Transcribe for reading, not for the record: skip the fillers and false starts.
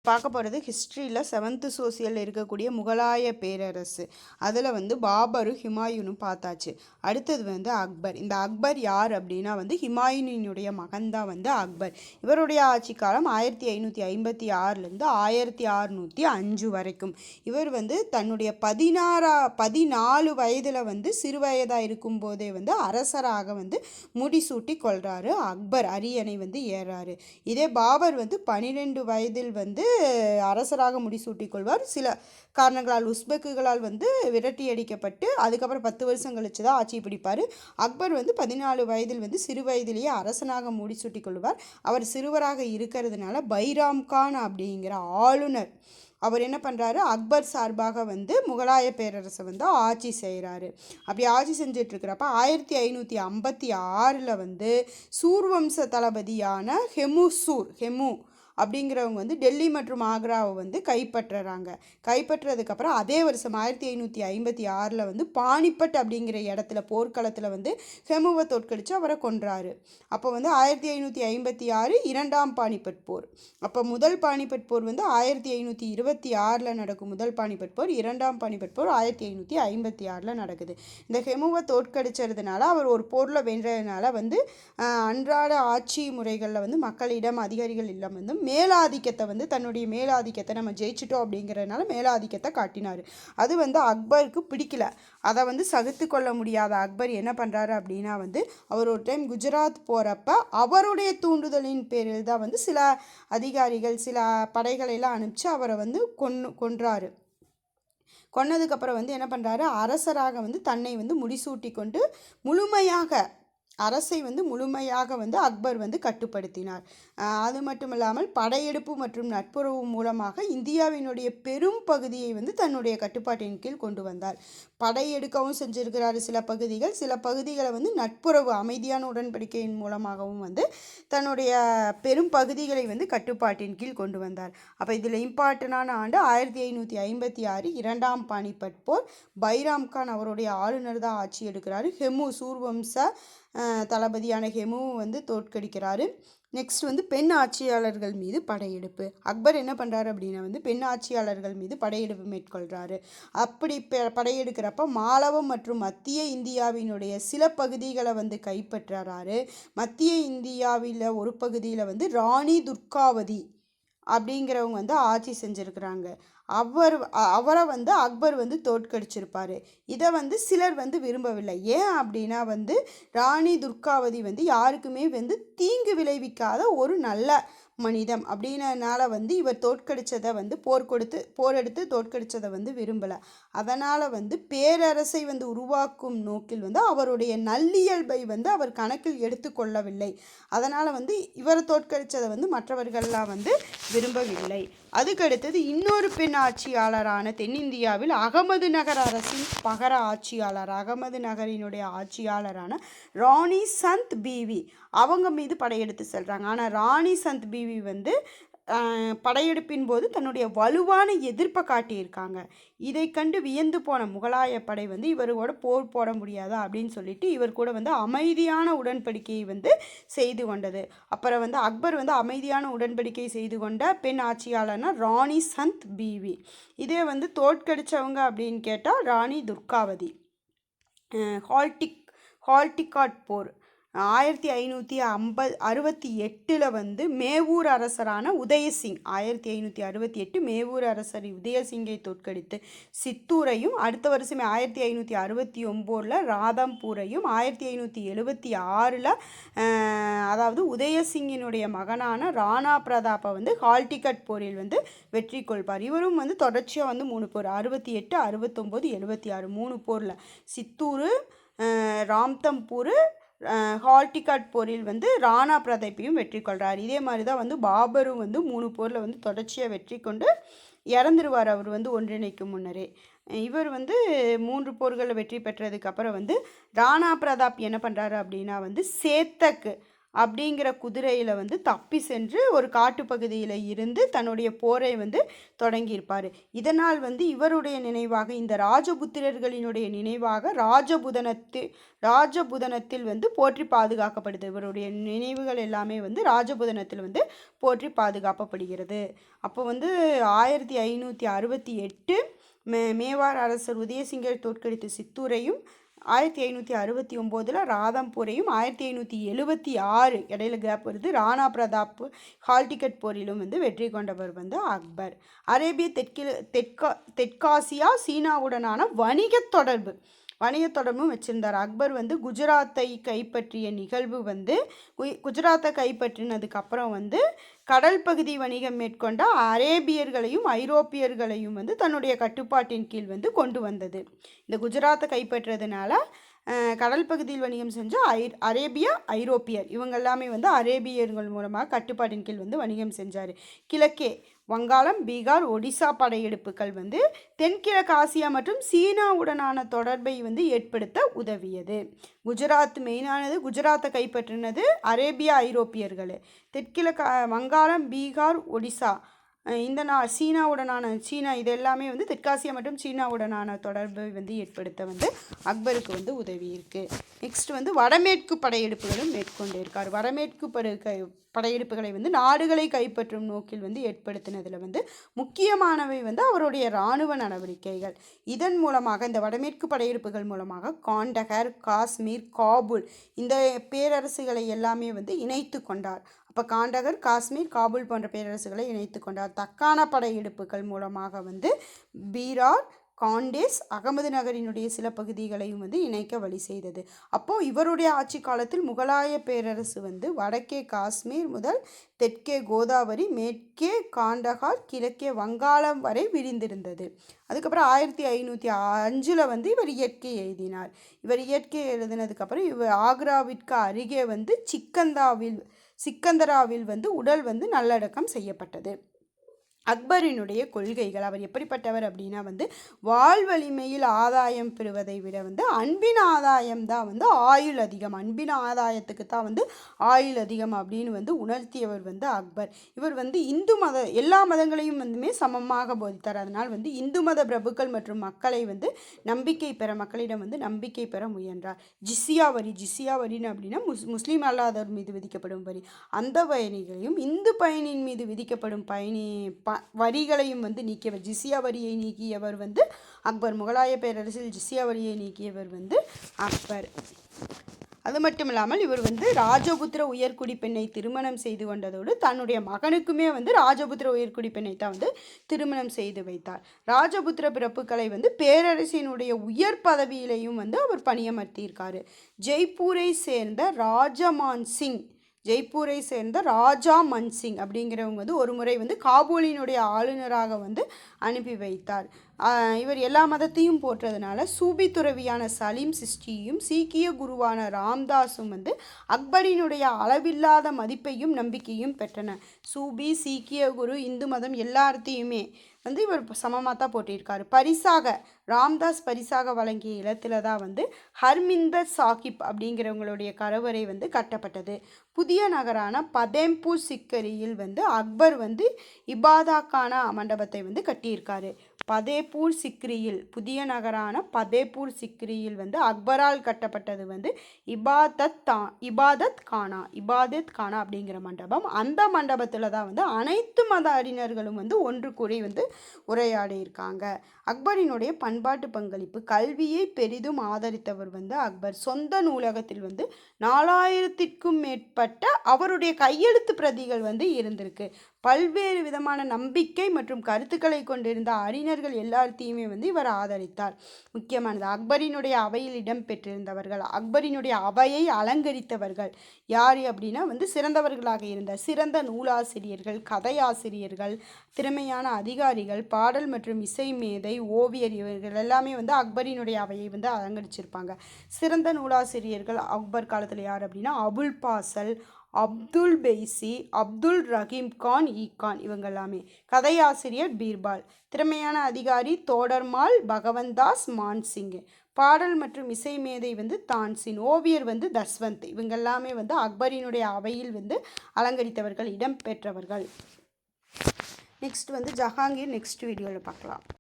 பார்க்க போகிறது ஹிஸ்ட்ரியில் 7th சோசியலில் இருக்கக்கூடிய முகலாய பேரரசு. அதில் பாபரும் ஹுமாயூனும் பார்த்தாச்சு. அடுத்தது அக்பர். இந்த அக்பர் யார் அப்படின்னா ஹுமாயூனினுடைய மகன் தான் அக்பர். இவருடைய ஆட்சி காலம் 1556லேருந்து 1605 வரைக்கும். இவர் தன்னுடைய 14 வயதில் சிறு வயதாக இருக்கும்போதே அரசராக முடிசூட்டி கொள்கிறாரு. அக்பர் அரியணை ஏறாரு. இதே பாபர் 12 வயதில் அரசராக முடிசூட்டிக் கொள்வார். சில காரணங்களால் உஸ்பெக்குகளால் விரட்டி அடிக்கப்பட்டு அதுக்கப்புறம் 10 வருஷம் கழிச்சு தான் ஆட்சி பிடிப்பார். அக்பர் 14 வயதில் சிறு வயதிலேயே அரசனாக முடிசூட்டிக் கொள்வார். அவர் சிறுவராக இருக்கிறதுனால பைராம் கான் அப்படிங்கிற ஆளுநர் அவர் என்ன பண்ணுறாரு, அக்பர் சார்பாக முகலாய பேரரசை ஆட்சி செய்கிறாரு. அப்படி ஆட்சி செஞ்சிட்ருக்கிறப்ப 1556 சூர்வம்ச தளபதியான ஹெமு அப்படிங்கிறவங்க டெல்லி மற்றும் ஆக்ராவை கைப்பற்றுறாங்க. கைப்பற்றதுக்கப்புறம் அதே வருஷம் 1556 பானிபட் அப்படிங்கிற இடத்துல போர்க்களத்தில் ஹெமுவை தோற்கடித்து அவரை கொன்றாரு. அப்போ 1556 இரண்டாம் பானிபட் போர். அப்போ முதல் பானிபட் போர் 1526 நடக்கும். முதல் பானிபட் போர். இரண்டாம் பானிபட் போர் 1556 நடக்குது. இந்த ஹெமுவை தோற்கடிச்சதுனால அவர் ஒரு போரில் வென்றதுனால அன்றாட ஆட்சி முறைகளில் மக்களிடம் அதிகாரிகள் இல்லாமல் மேலாதிக்கத்தை தன்னுடைய மேலாதிக்கத்தை நம்ம ஜெயிச்சிட்டோம் அப்படிங்கிறதுனால மேலாதிக்கத்தை காட்டினார். அது அக்பருக்கு பிடிக்கல. அதை சகித்து கொள்ள முடியாத அக்பர் என்ன பண்ணுறாரு அப்படின்னா அவர் ஒரு டைம் குஜராத் போகிறப்ப அவருடைய தூண்டுதலின் பேரில் தான் சில அதிகாரிகள் சில படைகளெல்லாம் அனுப்பிச்சு அவரை கொன்றாரு. கொன்னதுக்கப்புறம் என்ன பண்ணுறாரு, அரசராக தன்னை முடிசூட்டி கொண்டு முழுமையாக அரசை முழுமையாக அக்பர் கட்டுப்படுத்தினார். அது மட்டும் இல்லாமல் படையெடுப்பு மற்றும் நட்புறவு மூலமாக இந்தியாவினுடைய பெரும் பகுதியை தன்னுடைய கட்டுப்பாட்டின் கீழ் கொண்டு வந்தார். படையெடுக்கவும் செஞ்சிருக்கிறாரு சில பகுதிகளை நட்புறவு அமைதியான உடன்படிக்கையின் மூலமாகவும் தன்னுடைய பெரும் பகுதிகளை கட்டுப்பாட்டின் கீழ் கொண்டு வந்தார். அப்போ இதில் இம்பார்ட்டண்டான ஆண்டு 1556 இரண்டாம் பானிபட் போர். பைராம் கான் அவருடைய ஆளுநர் தான் ஆட்சி எடுக்கிறாரு. ஹெமு சூர்வம்ச தளபதியான ஹெமு தோற்கடிக்கிறாரு. நெக்ஸ்ட் பெண் ஆட்சியாளர்கள் மீது படையெடுப்பு. அக்பர் என்ன பண்ணுறாரு அப்படின்னா பெண் ஆட்சியாளர்கள் மீது படையெடுப்பு மேற்கொள்கிறாரு. அப்படி படையெடுக்கிறப்ப மாலவம் மற்றும் மத்திய இந்தியாவினுடைய சில பகுதிகளை கைப்பற்றுறாரு. மத்திய இந்தியாவில் ஒரு பகுதியில் ராணி துர்காவதி அப்படிங்கிறவங்க ஆட்சி செஞ்சுருக்கிறாங்க. அவரை அக்பர் தோற்கடிச்சிருப்பார். இதை சிலர் விரும்பவில்லை. ஏன் அப்படின்னா ராணி துர்காவதி யாருக்குமே தீங்கு விளைவிக்காத ஒரு நல்ல மனிதம் அப்படின்னனால இவர் தோற்கடித்ததை போரெடுத்து தோற்கடித்ததை விரும்பலை. அதனால் பேரரசை உருவாக்கும் நோக்கில் அவருடைய நல்லியல்பை அவர் கணக்கில் எடுத்துக்கொள்ளவில்லை. அதனால் இவரை தோற்கடித்ததை மற்றவர்கள்லாம் விரும்பவில்லை. அதுக்கடுத்தது இன்னொரு பெண் ஆட்சியாளரான தென்னிந்தியாவில் அகமது நகர் அரசின் பகர ஆட்சியாளர், அகமது நகரினுடைய ஆட்சியாளரான ராணி சந்த் பீவி அவங்க மீது படையெடுத்து செல்கிறாங்க. ஆனால் ராணி சந்த் பீவி படையெடுப்பின் போது தன்னுடைய வலுவான எதிர்ப்பை காட்டியிருக்காங்க. இதை கண்டு வியந்து போன முகலாய படை இவரோட போர் போட முடியாதா அப்படின்னு சொல்லிட்டு இவர் கூட அமைதியான உடன்படிக்கையை செய்து கொண்டது. அப்புறம் அக்பர் அமைதியான உடன்படிக்கை செய்து கொண்ட பெண் ஆட்சியாளர்னா ராணி சந்த் பீவி. இதே தோற்கடிச்சவங்க அப்படின்னு கேட்டால் ராணி துர்காவதி. ஹால்டிகாட் போர் 1568 மேவூர் அரசரான உதயசிங் 1568 மேவூர் அரசர் உதயசிங்கை தோற்கடித்து சித்தூரையும், அடுத்த வருஷமே 1569 ராதம்பூரையும், 1576 அதாவது உதயசிங்கினுடைய மகனான ராணா பிரதாப்பை ஹால்டிகட் போரில் வெற்றி கொள்வார். இவரும் தொடர்ச்சியாக 3 போர் 68 69 76 3 போரில் சித்தூர், ராம்தம்பூர், ஹால்டிகாட் போரில் ராணா பிரதாப்பையும் வெற்றி கொள்கிறார். இதே மாதிரி தான் பாபரும் 3 போரில் தொடர்ச்சியாக வெற்றி கொண்டு இறந்துருவார். அவர் ஒன்றிணைக்கும் முன்னரே. இவர் 3 போர்களில் வெற்றி பெற்றதுக்கப்புறம் ராணா பிரதாப் என்ன பண்ணுறாரு அப்படின்னா சேத்தக் அப்படிங்கிற குதிரையில் வந்து தப்பி சென்று ஒரு காட்டுப்பகுதியில் இருந்து தன்னுடைய போரை வந்து தொடங்கியிருப்பார். இதனால் வந்து இவருடைய நினைவாக, இந்த ராஜபுத்திரர்களினுடைய நினைவாக ராஜபுதனத்தில் வந்து போற்றி பாதுகாக்கப்படுது. இவருடைய நினைவுகள் எல்லாமே வந்து ராஜபுதனத்தில் வந்து போற்றி பாதுகாக்கப்படுகிறது. அப்போ வந்து 1568 மேவார் அரசர் உதயசிங்கர் தோற்கடித்த சித்தூரையும் 1569 ராதம்பூரையும் 1576 இடையில கேப் வருது ராணா பிரதாப் ஹால்டிகட் போரிலும் வந்து வெற்றி கொண்டவர் வந்து அக்பர். அரேபிய தெற்காசியா சீனாவுடனான வணிக தொடர்பும் வச்சுருந்தார். அக்பர் வந்து குஜராத்தை கைப்பற்றிய நிகழ்வு வந்து குஜராத்தை கைப்பற்றினதுக்கப்புறம் வந்து கடல் பகுதி வணிகம் மேற்கொண்ட அரேபியர்களையும் ஐரோப்பியர்களையும் வந்து தன்னுடைய கட்டுப்பாட்டின் கீழ் வந்து கொண்டு வந்தது. இந்த குஜராத்தை கைப்பற்றதுனால கடல் பகுதியில் வணிகம் செஞ்ச ஐரோப்பியர் இவங்க எல்லாமே வந்து அரேபியர்கள் மூலமாக கட்டுப்பாட்டின் கீழ் வந்து வணிகம் செஞ்சார். கிழக்கே வங்காளம், பீகார், ஒடிசா படையெடுப்புகள் வந்து தென்கிழக்கு ஆசியா மற்றும் சீனாவுடனான தொடர்பை வந்து ஏற்படுத்த உதவியது. குஜராத் மெயினானது, குஜராத்தை கைப்பற்றினது ஐரோப்பியர்கள். தெற்கிழக்கு வங்காளம், பீகார், ஒடிசா இந்த சீனா இது எல்லாமே வந்து தெற்காசியா மற்றும் சீனாவுடனான தொடர்பை வந்து ஏற்படுத்த வந்து அக்பருக்கு வந்து உதவி இருக்குது. நெக்ஸ்ட் வந்து வடமேற்கு படையெடுப்புகளும் மேற்கொண்டிருக்கார். வடமேற்கு படையெடுப்புகளை வந்து நாடுகளை கைப்பற்றும் நோக்கில் வந்து ஏற்படுத்தினதில் வந்து முக்கியமானவை வந்து அவருடைய இராணுவ நடவடிக்கைகள். இதன் மூலமாக இந்த வடமேற்கு படையெடுப்புகள் மூலமாக காண்டகர், காஷ்மீர், காபூல் இந்த பேரரசுகளை எல்லாமே வந்து இணைத்து கொண்டார். அப்போ காண்டகர், காஷ்மீர், காபூல் போன்ற பேரரசுகளை இணைத்து கொண்டார். தக்கான படையெடுப்புகள் மூலமாக வந்து பீரார், காண்டேஸ், அகமது நகரினுடைய சில பகுதிகளையும் வந்து இணைக்க வழி செய்தது. அப்போது இவருடைய ஆட்சி காலத்தில் முகலாய பேரரசு வந்து வடக்கே காஷ்மீர் முதல் தெற்கே கோதாவரி, மேற்கே காண்டகார், கிழக்கே வங்காளம் வரை விரிந்திருந்தது. அதுக்கப்புறம் 1505 வந்து இவர் இயற்கை எழுதினார். இவர் இயற்கை எழுதினதுக்கப்புறம் இவர் ஆக்ராவிற்கு அருகே வந்து சிக்கந்தராவில் வந்து உடல் வந்து நல்லடக்கம் செய்யப்பட்டது. அக்பரினுடைய கொள்கைகள், அவர் எப்படிப்பட்டவர் அப்படின்னா வந்து வாழ்வலிமையில் ஆதாயம் பெறுவதை விட வந்து அன்பின் ஆதாயம் தான் வந்து ஆயுள் அதிகம், அன்பின் ஆதாயத்துக்கு தான் வந்து ஆயுள் அதிகம் அப்படின்னு வந்து உணர்த்தியவர் வந்து அக்பர். இவர் வந்து எல்லா மதங்களையும் வந்துமே சமமாக போதித்தார். அதனால் வந்து இந்து மத பிரபுக்கள் மற்றும் மக்களை வந்து மக்களிடம் வந்து நம்பிக்கை பெற முயன்றார். ஜிசியா வரின்னு அப்படின்னா முஸ்லீம் அல்லாதவர் மீது விதிக்கப்படும் வரி, அந்த வரிகளையும் இந்து பயணியின் மீது விதிக்கப்படும் வரிகளையும் வந்து நீக்கியவர். ஜிசியா வரியை நீக்கியவர் வந்து அக்பர். முகலாய பேரரசில் ஜிசியா வரியை நீக்கியவர் வந்து அக்பர். அது மட்டும் இல்லாமல் இவர் வந்து ராஜபுத்திர உயர்குடி பெண்ணை திருமணம் செய்து கொண்டதோடு தன்னுடைய மகனுக்குமே வந்து ராஜபுத்திர உயர்குடி பெண்ணை தான் வந்து திருமணம் செய்து வைத்தார். ராஜபுத்திர பிறப்புகளை வந்து பேரரசினுடைய உயர் பதவியிலையும் வந்து அவர் பணியமர்த்தியிருக்காரு. ஜெய்ப்பூரை சேர்ந்த ராஜா மன்சிங் அப்படிங்கிறவங்க வந்து ஒரு முறை வந்து காபூலினுடைய ஆளுநராக வந்து அனுப்பி வைத்தார். இவர் எல்லா மதத்தையும் போற்றதுனால சூபி துறவியான சலீம் சிஸ்டியும் சீக்கிய குருவான ராம்தாஸும் வந்து அக்பரினுடைய அளவில்லாத மதிப்பையும் நம்பிக்கையும் பெற்றனர். சூபி, சீக்கிய குரு, இந்து மதம் எல்லாத்தையுமே வந்து இவர் சமமாக தான் போட்டியிருக்காரு. ராம்தாஸ் பரிசாக வழங்கிய இடத்துல தான் வந்து ஹர்மிந்தர் சாஹிப் அப்படிங்கிறவங்களுடைய கருவறை வந்து கட்டப்பட்டது. புதிய நகரான பதேம்பூர் சிக்கரியில் வந்து அக்பர் வந்து இபாதாக்கான மண்டபத்தை வந்து கட்டியிருக்காரு. புதிய நகரான பதேப்பூர் சிக்ரியில் வந்து அக்பரால் கட்டப்பட்டது வந்து இபாதத் கானா அப்படிங்கிற மண்டபம். அந்த மண்டபத்தில் தான் வந்து அனைத்து மத அறிஞர்களும் வந்து ஒன்று கூடி வந்து உரையாடி இருக்காங்க. அக்பரினுடைய பண்பாட்டு பங்களிப்பு, கல்வியை பெரிதும் ஆதரித்தவர் வந்து அக்பர். சொந்த நூலகத்தில் வந்து 4000க்கும் மேற்பட்ட அவருடைய கையெழுத்து பிரதிகள் வந்து இருந்திருக்கு. பல்வேறு விதமான நம்பிக்கை மற்றும் கருத்துக்களை கொண்டிருந்த அறிஞர்கள் எல்லாத்தையுமே வந்து இவர் ஆதரித்தார். முக்கியமானது அக்பரினுடைய அவையில் இடம்பெற்றிருந்தவர்கள், அக்பரினுடைய அவையை அலங்கரித்தவர்கள் யார் அப்படின்னா வந்து சிறந்தவர்களாக இருந்த சிறந்த நூலாசிரியர்கள், கதையாசிரியர்கள், திறமையான அதிகாரிகள், பாடல் மற்றும் இசை மேதை, ஓவியர் இவர்கள் எல்லாமே வந்து அக்பரினுடைய அவையை வந்து அலங்கரிச்சிருப்பாங்க. சிறந்த நூலாசிரியர்கள் அக்பர் காலத்தில் யார் அப்படின்னா அபுல் பாசல், அப்துல் பெய்சி, அப்துல் ரஹீம் கான் இவங்க எல்லாமே. கதையாசிரியர் பீர்பால். திறமையான அதிகாரி தோடர்மால் பகவந்தாஸ் மான்சிங். பாடல் மற்றும் இசை மேதை வந்து தான்சின், ஓவியர் வந்து தஸ்வந்த். இவங்க எல்லாமே வந்து அக்பரினுடைய அவையில் வந்து அலங்கரித்தவர்கள், இடம் பெற்றவர்கள். நெக்ஸ்ட் வந்து ஜஹாங்கீர் நெக்ஸ்ட் வீடியோவில் பார்க்கலாம்.